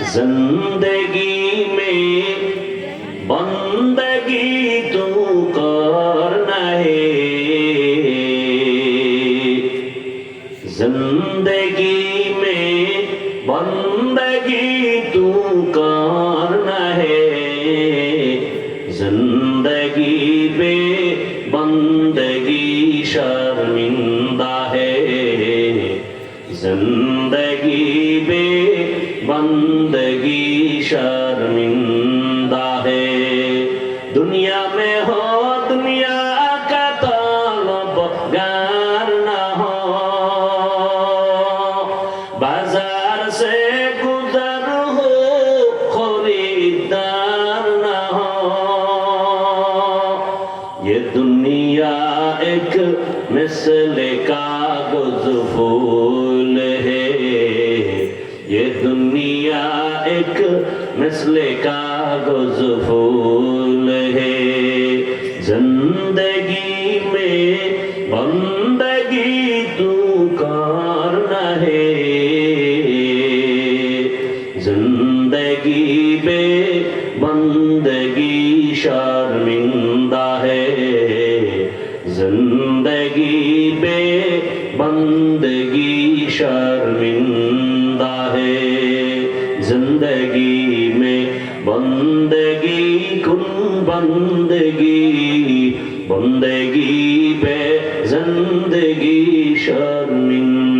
जिंदगी में बंदगी तू करना है, जिंदगी में बंदगी तू करना है, जिंदगी पे बंदगी शर्मिंदा है, जिंदगी पे बंदगी शर्मिंदा है। दुनिया में हो दुनिया का तलबगार ना हो, बाजार से गुजर हो खरीदार ना हो। ये दुनिया एक मिसले कागज फूल है, ये दुनिया एक मिसले कागज फूल है। जिंदगी में बंदगी तू करना है, जिंदगी पे बंदगी शर्मिंदा है, जिंदगी पे बंदगी शर्मिंदा है। जिंदगी में बंदगी कुन बंदगी, बंदगी पे जिंदगी शर्मिंदा